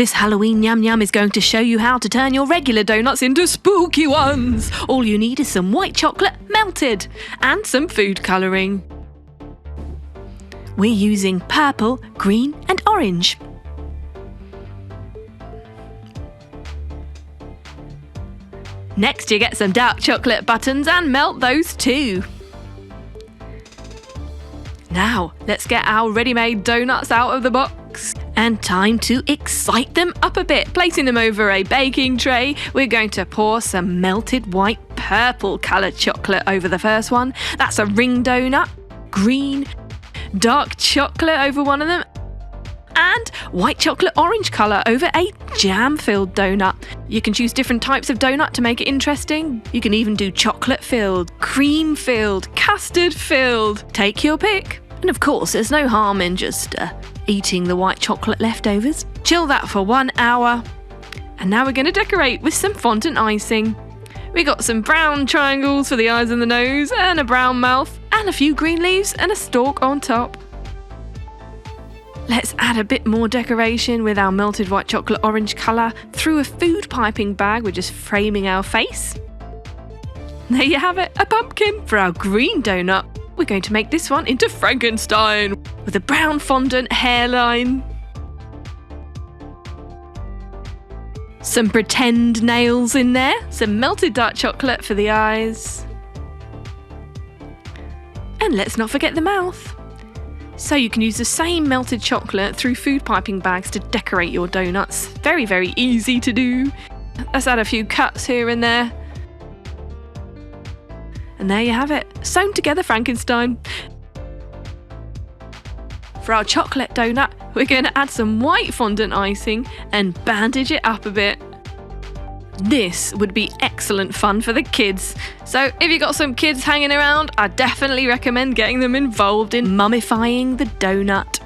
This Halloween Nyam Nyam is going to show you how to turn your regular donuts into spooky ones. All you need is some white chocolate melted and some food colouring. We're using purple, green and orange. Next you get some dark chocolate buttons and melt those too. Now let's get our ready-made donuts out of the box. And time to excite them up a bit. Placing them over a baking tray, we're going to pour some melted white purple coloured chocolate over the first one. That's a ring donut. Green, dark chocolate over one of them. And white chocolate orange colour over a jam-filled donut. You can choose different types of donut to make it interesting. You can even do chocolate-filled, cream-filled, custard-filled. Take your pick. And of course, there's no harm in just eating the white chocolate leftovers. Chill that for 1 hour. And now we're going to decorate with some fondant icing. We got some brown triangles for the eyes and the nose, and a brown mouth, and a few green leaves and a stalk on top. Let's add a bit more decoration with our melted white chocolate orange colour through a food piping bag. We're just framing our face. There you have it, a pumpkin for our green donut. We're going to make this one into Frankenstein with a brown fondant hairline. Some pretend nails in there, some melted dark chocolate for the eyes. And let's not forget the mouth. So you can use the same melted chocolate through food piping bags to decorate your donuts. Very, very easy to do. Let's add a few cuts here and there. And there you have it, sewn together Frankenstein. For our chocolate donut, we're going to add some white fondant icing and bandage it up a bit. This would be excellent fun for the kids. So if you've got some kids hanging around, I definitely recommend getting them involved in mummifying the donut.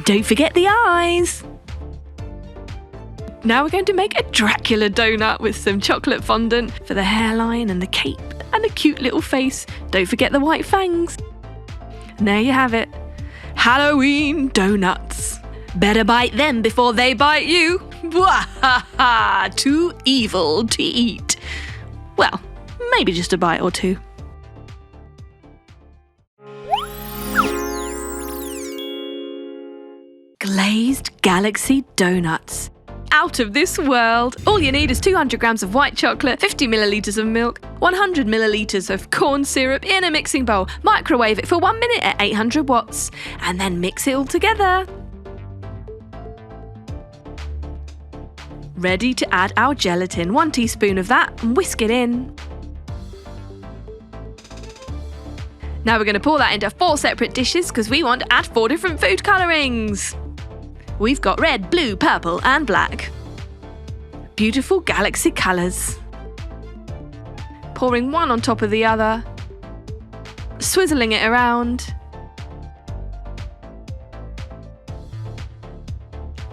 Don't forget the eyes. Now we're going to make a Dracula donut with some chocolate fondant for the hairline and the cape and a cute little face. Don't forget the white fangs. And there you have it. Halloween donuts. Better bite them before they bite you. Wahaha! Too evil to eat. Well, maybe just a bite or two. Glazed Galaxy Donuts. Out of this world. All you need is 200 grams of white chocolate, 50 millilitres of milk, 100 millilitres of corn syrup in a mixing bowl. Microwave it for 1 minute at 800 watts and then mix it all together. Ready to add our gelatin. 1 teaspoon of that and whisk it in. Now we're going to pour that into 4 separate dishes because we want to add 4 different food colourings. We've got red, blue, purple and black. Beautiful galaxy colours. Pouring one on top of the other. Swizzling it around.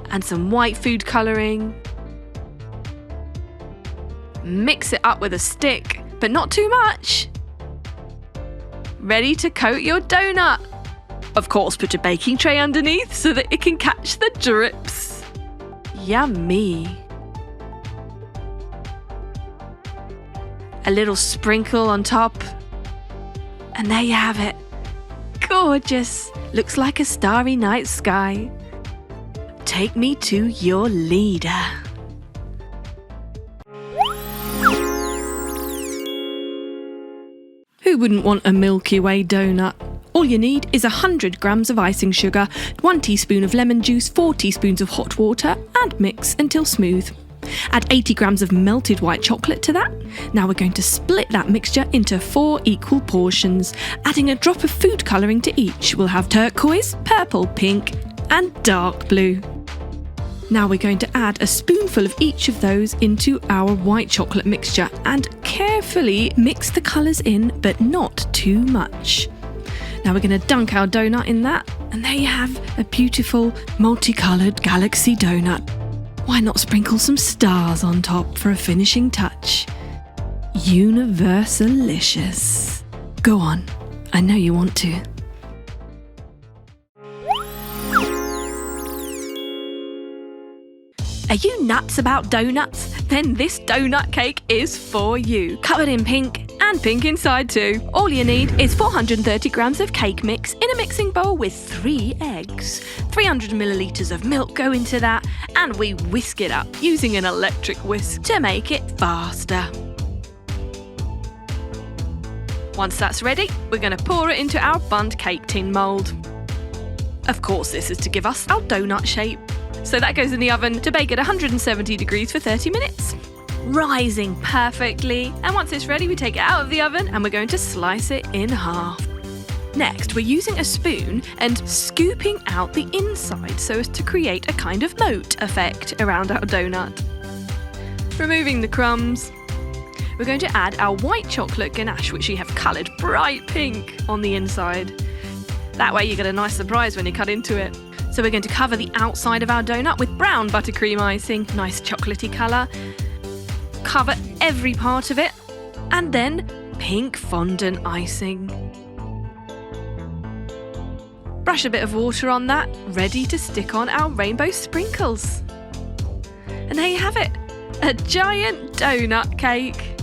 And some white food colouring. Mix it up with a stick, but not too much. Ready to coat your donut. Of course, put a baking tray underneath so that it can catch the drips. Yummy. A little sprinkle on top. And there you have it. Gorgeous. Looks like a starry night sky. Take me to your leader. Who wouldn't want a Milky Way donut? All you need is 100 grams of icing sugar, 1 teaspoon of lemon juice, 4 teaspoons of hot water and mix until smooth. Add 80 grams of melted white chocolate to that. Now we're going to split that mixture into 4 equal portions, adding a drop of food colouring to each. We'll have turquoise, purple, pink and dark blue. Now we're going to add a spoonful of each of those into our white chocolate mixture and carefully mix the colours in, but not too much. Now we're going to dunk our donut in that, and there you have a beautiful multicoloured galaxy donut. Why not sprinkle some stars on top for a finishing touch? Universalicious. Go on, I know you want to. Are you nuts about donuts? Then this donut cake is for you. Covered in pink and pink inside too. All you need is 430 grams of cake mix in a mixing bowl with 3 eggs. 300 millilitres of milk go into that, and we whisk it up using an electric whisk to make it faster. Once that's ready, we're going to pour it into our bunned cake tin mould. Of course, this is to give us our donut shape. So that goes in the oven to bake at 170 degrees for 30 minutes. Rising perfectly. And once it's ready, we take it out of the oven and we're going to slice it in half. Next, we're using a spoon and scooping out the inside so as to create a kind of moat effect around our donut. Removing the crumbs. We're going to add our white chocolate ganache, which we have coloured bright pink on the inside. That way you get a nice surprise when you cut into it. So we're going to cover the outside of our donut with brown buttercream icing, nice chocolatey colour. Cover every part of it, and then pink fondant icing. Brush a bit of water on that, ready to stick on our rainbow sprinkles. And there you have it, a giant donut cake.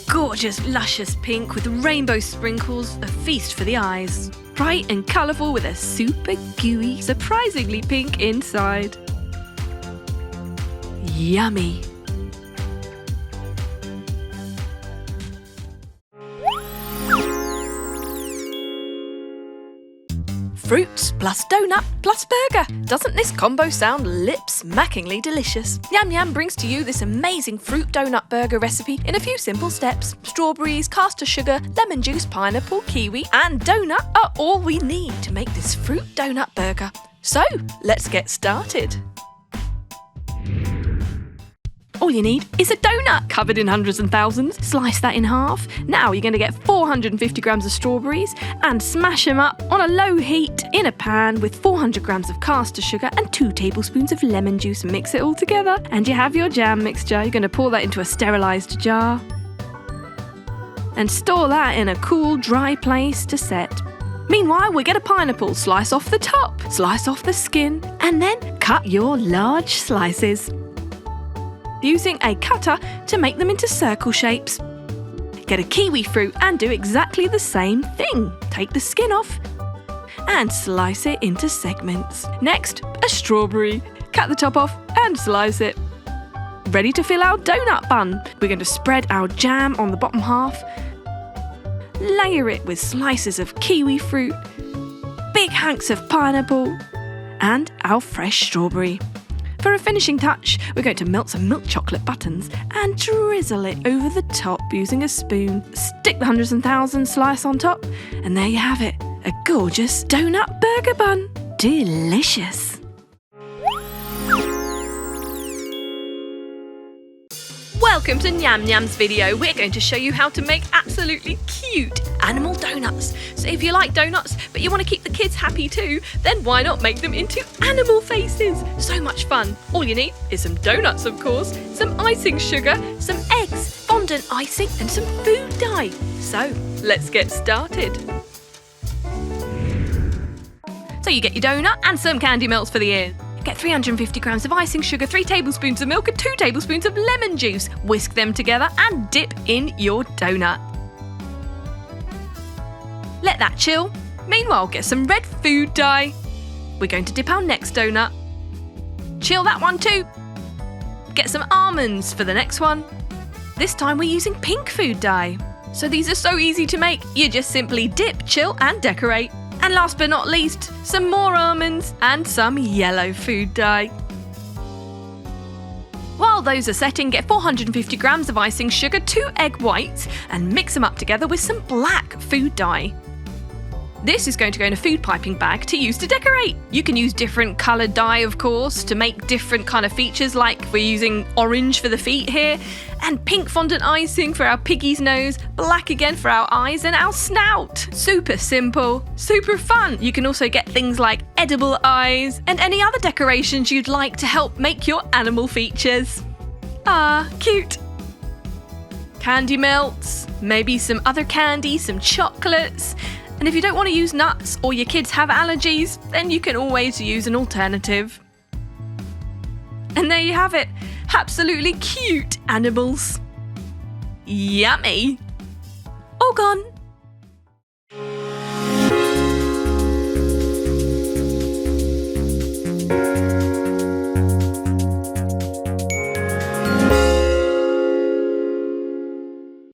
Gorgeous, luscious pink with rainbow sprinkles, a feast for the eyes. Bright and colourful with a super gooey, surprisingly pink inside. Yummy! Fruits plus donut plus burger. Doesn't this combo sound lip-smackingly delicious? Nyam Nyam brings to you this amazing fruit donut burger recipe in a few simple steps. Strawberries, caster sugar, lemon juice, pineapple, kiwi and donut are all we need to make this fruit donut burger. So, let's get started. All you need is a donut covered in hundreds and thousands. Slice that in half. Now you're going to get 450 grams of strawberries and smash them up on a low heat in a pan with 400 grams of caster sugar and 2 tablespoons of lemon juice. Mix it all together and you have your jam mixture. You're going to pour that into a sterilised jar and store that in a cool, dry place to set. Meanwhile, we get a pineapple, slice off the top, slice off the skin, and then cut your large slices. Using a cutter to make them into circle shapes. Get a kiwi fruit and do exactly the same thing. Take the skin off and slice it into segments. Next, a strawberry. Cut the top off and slice it. Ready to fill our donut bun. We're going to spread our jam on the bottom half. Layer it with slices of kiwi fruit, big hunks of pineapple, and our fresh strawberry. For a finishing touch, we're going to melt some milk chocolate buttons and drizzle it over the top using a spoon. Stick the hundreds and thousands slice on top, and there you have it, a gorgeous donut burger bun. Delicious! Welcome to Nyam Nyam's video. We're going to show you how to make absolutely cute animal donuts. So if you like donuts, but you want to keep the kids happy too, then why not make them into animal faces? So much fun. All you need is some donuts, of course, some icing sugar, some eggs, fondant icing, and some food dye. So let's get started. So you get your donut and some candy melts for the ears. Get 350 grams of icing sugar, 3 tablespoons of milk and 2 tablespoons of lemon juice. Whisk them together and dip in your donut. Let that chill. Meanwhile, get some red food dye. We're going to dip our next donut. Chill that one too. Get some almonds for the next one. This time we're using pink food dye. So these are so easy to make. You just simply dip, chill and decorate. And last but not least, some more almonds and some yellow food dye. While those are setting, get 450 grams of icing sugar, 2 egg whites, and mix them up together with some black food dye. This is going to go in a food piping bag to use to decorate. You can use different coloured dye, of course, to make different kind of features, like we're using orange for the feet here, and pink fondant icing for our piggy's nose, black again for our eyes and our snout. Super simple, super fun. You can also get things like edible eyes and any other decorations you'd like to help make your animal features. Ah, cute. Candy melts, maybe some other candy, some chocolates. And if you don't want to use nuts or your kids have allergies, then you can always use an alternative. And there you have it. Absolutely cute animals. Yummy. All gone.